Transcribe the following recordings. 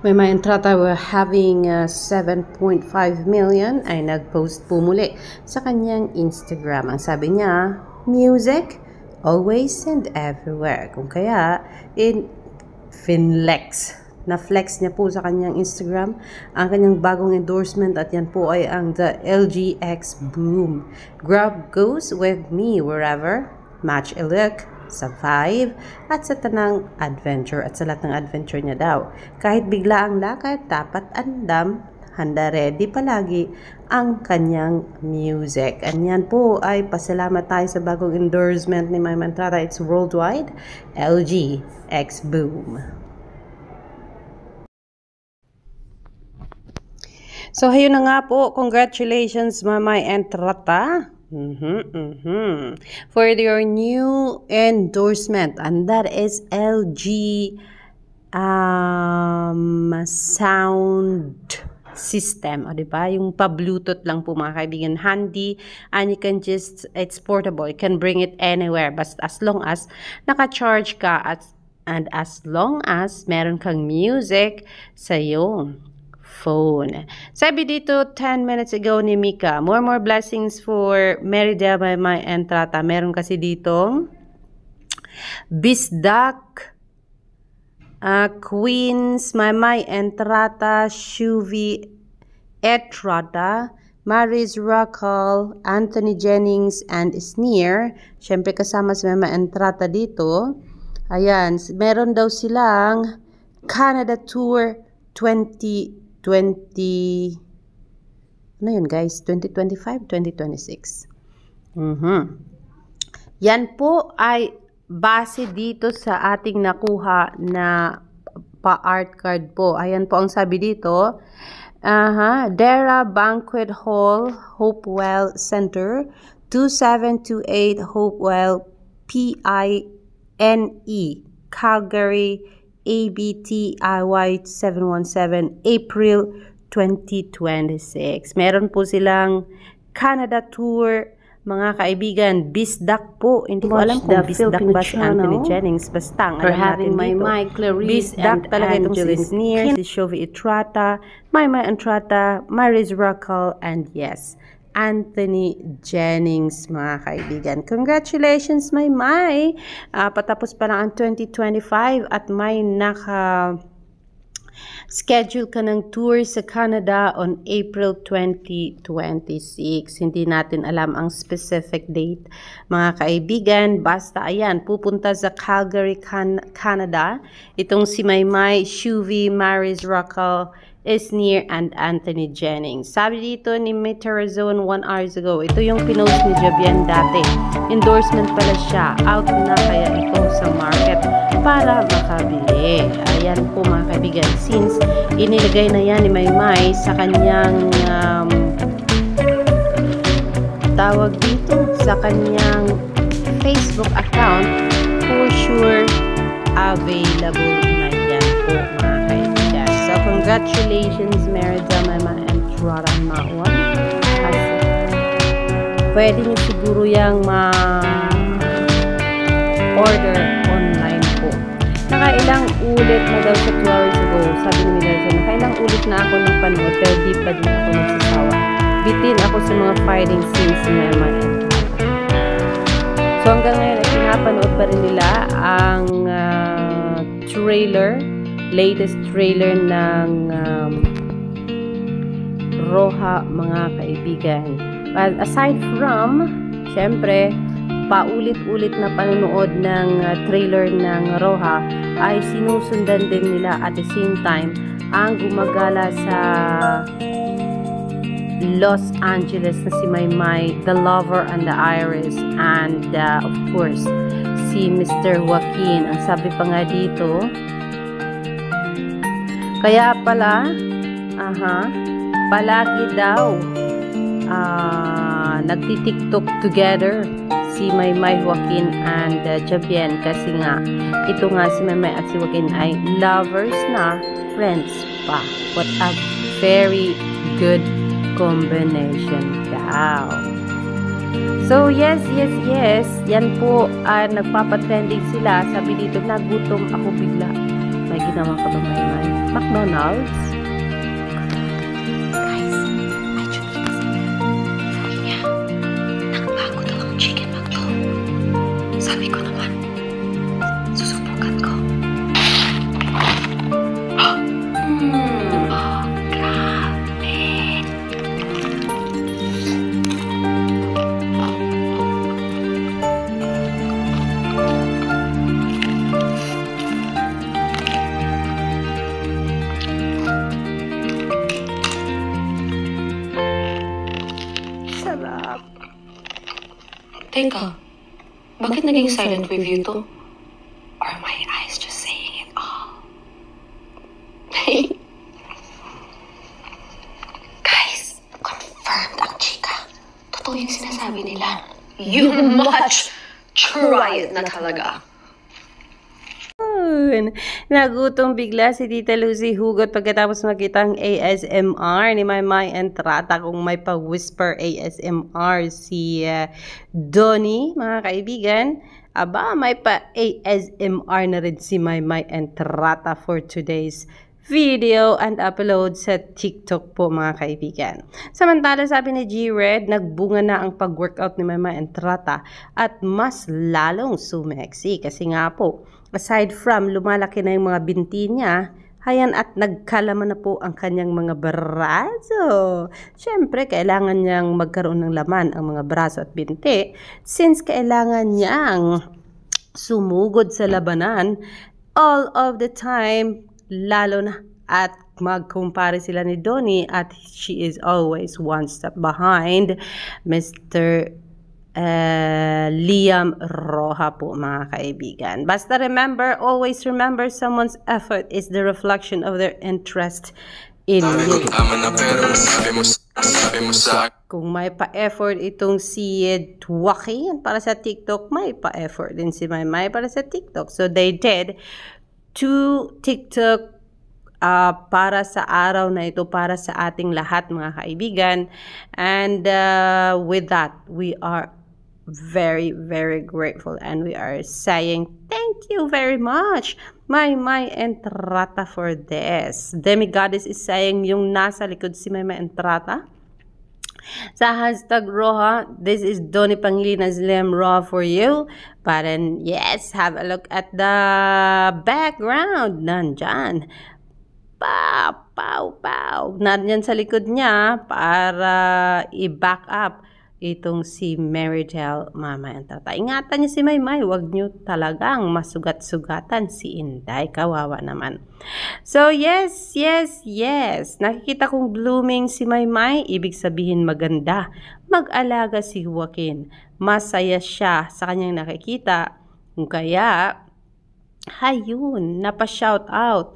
May mga entrata were having 7.5 million ay nag-post po muli sa kanyang Instagram. Ang sabi niya, music, always and everywhere. Kung kaya, na-flex niya po sa kanyang Instagram ang kanyang bagong endorsement at yan po ay ang the LG X Boom. Grab goes with me wherever, match a look, sa vibe, at sa tanang adventure at sa lahat ng adventure niya daw. Kahit bigla ang lakad, dapat andam, handa ready palagi ang kanyang music. And yan po ay pasalamat tayo sa bagong endorsement ni Mymay Entrata. It's worldwide, LG X Boom. So, ayun na nga po. Congratulations, Mymay Entrata. For your new endorsement. And that is LG sound system. O, diba? Yung pa-Bluetooth lang po, mga kaibigan. Handy. And you can just, it's portable. You can bring it anywhere. But as long as naka-charge ka and as long as meron kang music sa iyong phone. Sabi dito 10 minutes ago ni Mika, more blessings for Merida by Mymay Entrata. Meron kasi dito Bisdak, Queens, Mymay Entrata, Shuvi Etrata, Maris Racal, Anthony Jennings, and Sneer. Siyempre kasama si Mymay Entrata dito. Ayan, meron daw silang Canada Tour 2020, ano yun guys? 2025, 2026. Yan po ay base dito sa ating nakuha na pa-art card po. Ayan po ang sabi dito. Dera Banquet Hall, Hopewell Center, 2728 Hopewell, PINE, Calgary, ABTIY 717, April 2026. Meron po silang Canada Tour, mga kaibigan. Bisdak po. Hindi ko alam kung Bisdak ba si Anthony Jennings. Basta ang alam natin dito. Bisdak talaga itong si Sneer, si Shuvi Etrata, Mymay Entrata, Maris Racal, and yes, Anthony Jennings, mga kaibigan. Congratulations, Mymay! Patapos pa lang ang 2025 at may schedule ka ng tour sa Canada on April 2026. Hindi natin alam ang specific date, mga kaibigan. Basta, ayan, pupunta sa Calgary, Canada. Itong si Mymay, Shuvi, Maris Racal, Sneer, and Anthony Jennings. Sabi dito ni Meteorzone 1 hours ago, ito yung pinost ni Javian dati. Endorsement pala siya. Out na kaya ito sa market para makabili. Ayan po, mga kaibigan. Since inilagay na yan ni Mymay sa kanyang tawag dito, sa kanyang Facebook account, for sure available na yan po, mga kaibigan. So, congratulations, Merida, Mymay Entrata, Mawan. Pwede nyo siguro yung order online po. Nakailang ulit na daw sa 2 hours ago. Sabi ni Mila, nakailang ulit na ako ng panood, pero di pa din ako nagsasawa. Bitin ako sa mga fighting scenes ni Mymay Entrata. So hanggang ngayon ay pinapanood pa rin nila ang latest trailer ng Roha, mga kaibigan. But aside from, syempre, paulit-ulit na panonood ng trailer ng Roha, ay sinusundan din nila at the same time ang gumagala sa Los Angeles na si Mymay, The Lover and the Iris, and of course, si Mr. Joaquin. Ang sabi pa nga dito, kaya pala, palagi daw nagti-TikTok together si Mymay, Joaquin, and Javian kasi nga, ito nga si Mymay at si Joaquin ay lovers na, friends pa. What a very good combination daw. So, yes. Yan po, nagpapatrending sila. Sabi dito, nagutom ako bigla. May ginawa ka ba, Mymay? McDonald's. Guys, may chumika sa sabi niya, nagbago daw ang chicken McDo. Sabi ko naman, susubukan ko. Grabe. Sarap. Teka, bakit naging silent review to? Or my eyes just saying it all? Guys, confirmed ang chika. Totoo yung sinasabi nila. You must try it na talaga. Nagutong bigla si Tita Lucy Hugot pagkatapos makita ang ASMR ni Maymay Entrata kung may pa-whisper ASMR si Donnie, mga kaibigan. Aba, may pa-ASMR na rin si Maymay Entrata for today's video and upload sa TikTok po, mga kaibigan. Samantala, sabi ni G-Red, nagbunga na ang pag-workout ni Maymay Entrata at mas lalong sumeksi kasi nga po, aside from lumalaki na yung mga binti niya, hayan at nagkalaman na po ang kanyang mga braso. Siyempre, kailangan niyang magkaroon ng laman ang mga braso at binti since kailangan niyang sumugod sa labanan all of the time, lalo na at magkumpare sila ni Donnie at she is always one step behind Mr. Liam Roja po, mga kaibigan. Basta always remember someone's effort is the reflection of their interest in you. Kung may pa-effort itong si Joaquin para sa TikTok, may pa-effort din si Maymay para sa TikTok. So they did 2 TikTok para sa araw na ito, para sa ating lahat, mga kaibigan. And with that, we are very, very grateful and we are saying thank you very much, Maymay Entrata, for this. Demigoddess is saying yung nasa likod si Maymay Entrata. Sa hashtag Roja, this is Donnie Pangilinan Slim Raw for you. But then, yes, have a look at the background. Nandyan. Pow, pow, pow. Nandyan sa likod niya para i-back up itong si Meridel Maymay Entrata. Ingatan niyo si Maymay, wag niyo talagang masugat-sugatan si Inday, kawawa naman. So yes, yes, yes, nakikita kong blooming si Maymay, ibig sabihin maganda. Mag-alaga si Joaquin, masaya siya sa kanyang nakikita, kaya hayun, napa-shout out.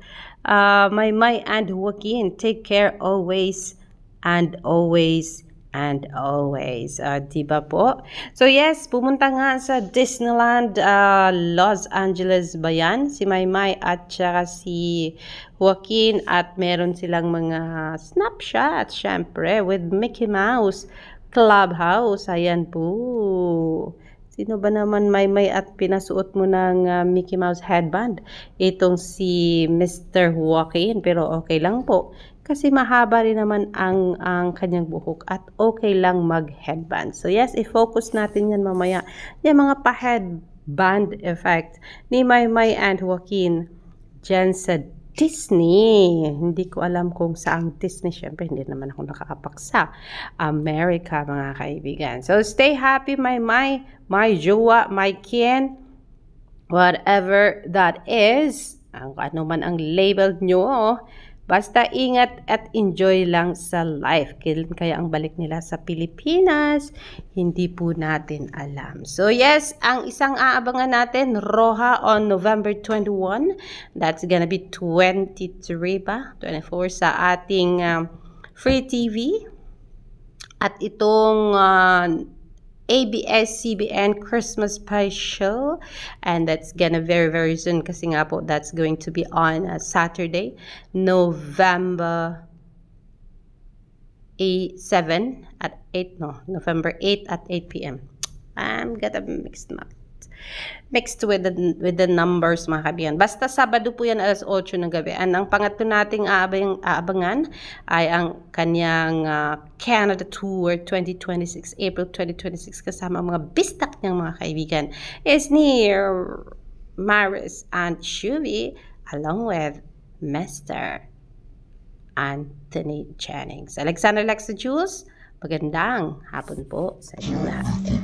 Maymay and Joaquin, take care always and always and always. Diba po? So yes, pumunta nga sa Disneyland Los Angeles ba yan? Si Maymay at saka si Joaquin, at meron silang mga snapshots syempre with Mickey Mouse Clubhouse. Ayan po. Sino ba naman Maymay at pinasuot mo ng Mickey Mouse headband? Itong si Mr. Joaquin, pero okay lang po. Kasi mahaba rin naman ang kanyang buhok at okay lang mag-headband. So yes, i-focus natin yan mamaya. Yung mga pa-headband effect ni Maymay and Joaquin dyan sa Disney. Hindi ko alam kung saang Disney. Siyempre, hindi naman ako nakakapak sa America, mga kaibigan. So stay happy, Maymay, my jowa, my kin, whatever that is. Ano man ang label nyo, basta ingat at enjoy lang sa life. Kailan kaya ang balik nila sa Pilipinas? Hindi po natin alam. So yes, ang isang aabangan natin, Roja on November 21. That's gonna be 23 ba? 24 sa ating Free TV. At itong ABS-CBN Christmas Special, and that's gonna very very soon kasi nga po that's going to be on Saturday, November 7 at 8, no, November 8 at 8 p.m. I'm gonna mix them up. Mixed with the numbers, mga kaibigan. Basta Sabado po yan, alas 8 ng gabi. And ang pangatlo nating aabangan ay ang kanyang Canada Tour 2026, April 2026, kasama ang mga bistak niyang mga kaibigan is near Maris and Shuvi, along with Mr. Anthony Jennings. Alexander Lexa Jules, magandang hapon po sa inyo lahat.